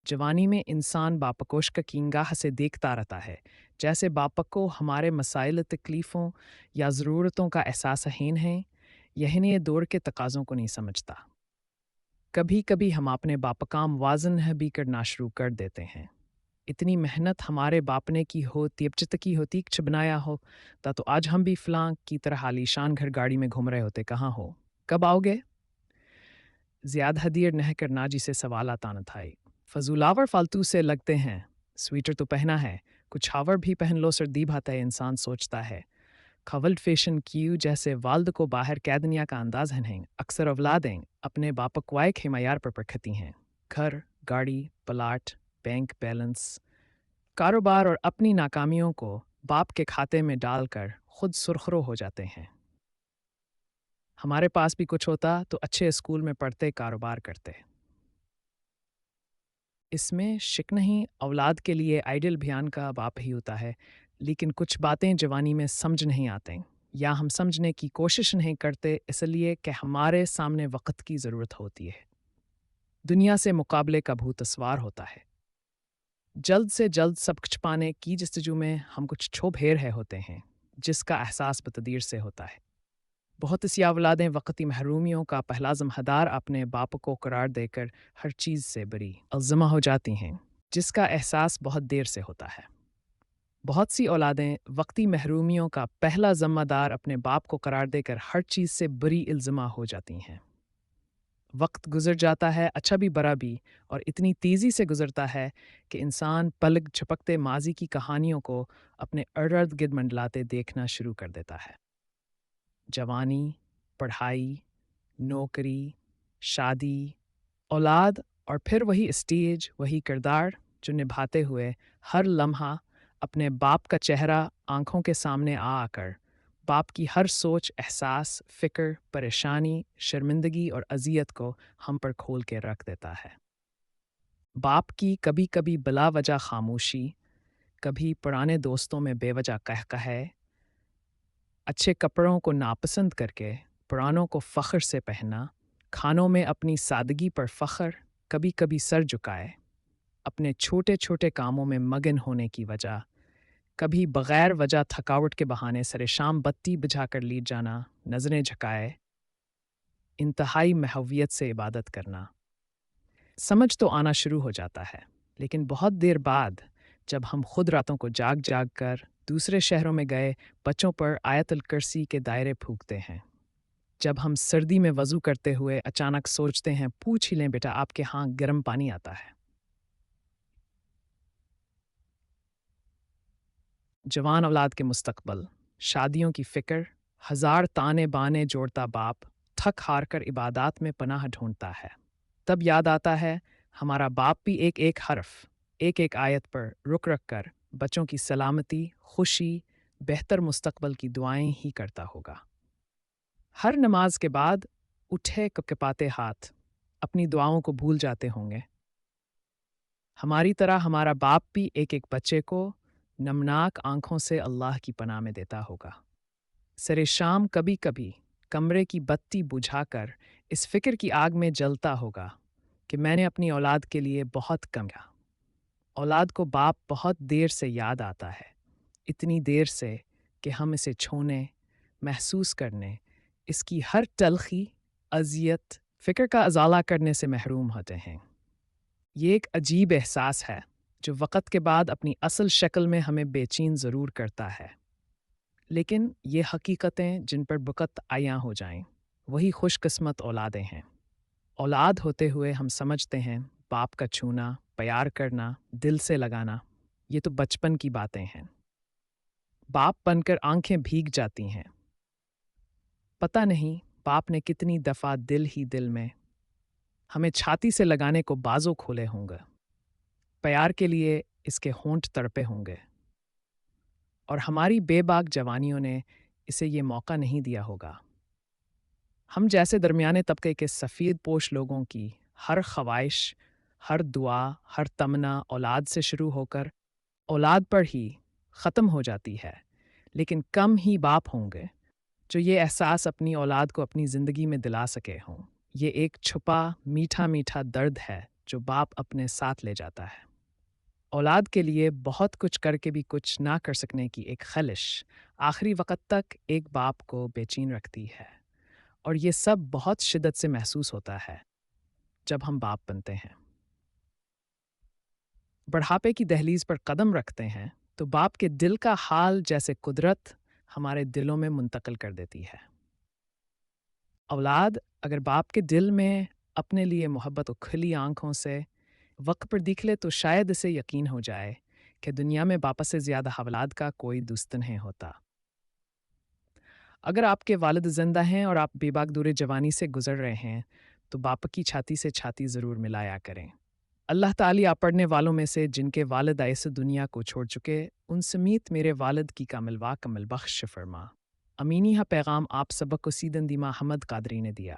जवानी में इंसान बापकोश का कीनगाह से देखता रहता है, जैसे बापक को हमारे मसाइल तकलीफ़ों या ज़रूरतों का एहसास हीन है, यही ये दौर के तकाज़ों को नहीं समझता। कभी कभी हम अपने बापकाम वाजन है भी करना शुरू कर देते हैं। इतनी मेहनत हमारे बाप ने की हो, तियबचित की होती छ बनाया हो, तो आज हम भी फलां की तरह आलीशान घर गाड़ी में घूम रहे होते। कहाँ हो, कब आओगे? ज़्यादा हदीर नह करना जिसे सवाल आता न था। फजूलावर फालतू से लगते हैं। स्वेटर तो पहना है, कुछ हावर भी पहन लो, सर्दी भाता है। इंसान सोचता है खवल्ड फैशन क्यू जैसे वाल्द को बाहर कैदनिया का अंदाज हैं। अक्सर औलादें अपने बापकवाए के मैार पर परखती हैं। घर, गाड़ी, प्लाट, बैंक बैलेंस, कारोबार और अपनी नाकामियों को बाप के खाते में डालकर खुद सुरखरो हो जाते हैं। हमारे पास भी कुछ होता तो अच्छे स्कूल में पढ़ते, कारोबार करते। इसमें शिक नहीं, औलाद के लिए आइडियल बयान का बाप ही होता है। लेकिन कुछ बातें जवानी में समझ नहीं आते, या हम समझने की कोशिश नहीं करते, इसलिए कि हमारे सामने वक्त की ज़रूरत होती है। दुनिया से मुकाबले का भूत सवार होता है। जल्द से जल्द सब कुछ पाने की जस्तजू में हम कुछ छो भेर है होते हैं, जिसका एहसास बतदीर से होता है। बहुत सी औलादें वक्ती महरूमियों का पहला ज़िम्मेदार अपने बाप को करार देकर हर चीज़ से बरी अल्ज़मा हो जाती हैं, जिसका एहसास बहुत देर से होता है। बहुत सी औलादें वक्ती महरूमियों का पहला ज़िम्मेदार अपने बाप को करार देकर हर चीज़ से बरी इल्ज़मा हो जाती हैं। वक्त गुजर जाता है, अच्छा भी बरा भी, और इतनी तेज़ी से गुजरता है कि इंसान पलक झपकते माजी की कहानियों को अपने इर्द गिर्द मंडलाते देखना शुरू कर देता है। जवानी, पढ़ाई, नौकरी, शादी, औलाद, और फिर वही स्टेज, वही किरदार जो निभाते हुए हर लम्हा अपने बाप का चेहरा आंखों के सामने आ आकर बाप की हर सोच, एहसास, फ़िक्र, परेशानी, शर्मिंदगी और अज़ियत को हम पर खोल के रख देता है। बाप की कभी कभी बिला वजह खामोशी, कभी पुराने दोस्तों में बेवजह कहकहे, अच्छे कपड़ों को नापसंद करके पुरानों को फ़ख्र से पहनना, खानों में अपनी सादगी पर फ़ख्र, कभी कभी सर झुकाए, अपने छोटे छोटे कामों में मगन होने की वजह, कभी बग़ैर वजह थकावट के बहाने सरे शाम बत्ती बुझाकर लीट जाना, नज़रें झुकाए, इंतहाई महवियत से इबादत करना। समझ तो आना शुरू हो जाता है, लेकिन बहुत देर बाद जब हम खुद रातों को जाग जाग कर दूसरे शहरों में गए बच्चों पर आयतुल कुर्सी के दायरे फूंकते हैं, जब हम सर्दी में वज़ू करते हुए अचानक सोचते हैं, पूछ ही लें बेटा आपके यहाँ गर्म पानी आता है। जवान औलाद के मुस्तकबल, शादियों की फ़िक्र, हज़ार ताने बाने जोड़ता बाप थक हार कर इबादत में पनाह ढूंढता है। तब याद आता है हमारा बाप भी एक एक हर्फ, एक एक आयत पर रुक रख कर बच्चों की सलामती, खुशी, बेहतर मुस्तकबल की दुआएं ही करता होगा। हर नमाज के बाद उठे कपकपाते हाथ अपनी दुआओं को भूल जाते होंगे। हमारी तरह हमारा बाप भी एक एक बच्चे को नमनाक आंखों से अल्लाह की पनाह में देता होगा। सरे शाम कभी कभी कमरे की बत्ती बुझाकर इस फिक्र की आग में जलता होगा कि मैंने अपनी औलाद के लिए बहुत कम किया। औलाद को बाप बहुत देर से याद आता है, इतनी देर से कि हम इसे छूने, महसूस करने, इसकी हर तलखी, अजियत, फ़िक्र का अजाला करने से महरूम होते हैं। ये एक अजीब एहसास है जो वक़्त के बाद अपनी असल शक्ल में हमें बेचैन ज़रूर करता है। लेकिन ये हकीकतें जिन पर बुकत आया हो जाएं, वही खुशकिस्मत औलादें हैं। औलाद होते हुए हम समझते हैं बाप का छूना, प्यार करना, दिल से लगाना, ये तो बचपन की बातें हैं। बाप बनकर आंखें भीग जाती हैं। पता नहीं बाप ने कितनी दफ़ा दिल ही दिल में हमें छाती से लगाने को बाजों खोले होंगे। प्यार के लिए इसके होंठ तड़पे होंगे, और हमारी बेबाक जवानियों ने इसे ये मौका नहीं दिया होगा। हम जैसे दरमियाने तबके के सफ़ेद पोश लोगों की हर ख्वाहिश, हर दुआ, हर तमन्ना औलाद से शुरू होकर औलाद पर ही ख़त्म हो जाती है। लेकिन कम ही बाप होंगे जो ये एहसास अपनी औलाद को अपनी ज़िंदगी में दिला सके हों। ये एक छुपा मीठा मीठा दर्द है جو باپ اپنے ساتھ لے جاتا ہے۔ اولاد کے لیے بہت کچھ کر کے بھی کچھ نہ کر سکنے کی ایک خلش آخری وقت تک ایک باپ کو بے چین رکھتی ہے، اور یہ سب بہت شدت سے محسوس ہوتا ہے جب ہم باپ بنتے ہیں۔ بڑھاپے کی دہلیز پر قدم رکھتے ہیں تو باپ کے دل کا حال جیسے قدرت ہمارے دلوں میں منتقل کر دیتی ہے۔ اولاد اگر باپ کے دل میں اپنے لیے محبت و کھلی آنکھوں سے وقت پر دیکھ لے تو شاید اسے یقین ہو جائے کہ دنیا میں باپ سے زیادہ اولاد کا کوئی دوست نہیں ہوتا۔ اگر آپ کے والد زندہ ہیں اور آپ بے باک دور جوانی سے گزر رہے ہیں تو باپ کی چھاتی سے چھاتی ضرور ملایا کریں۔ اللہ تعالیٰ آپ پڑھنے والوں میں سے جن کے والد ایس دنیا کو چھوڑ چکے ان سمیت میرے والد کی کامل وا کمل بخش فرما۔ امینی ہا پیغام آپ سبق کو سیدن دیما حمد قادری نے دیا۔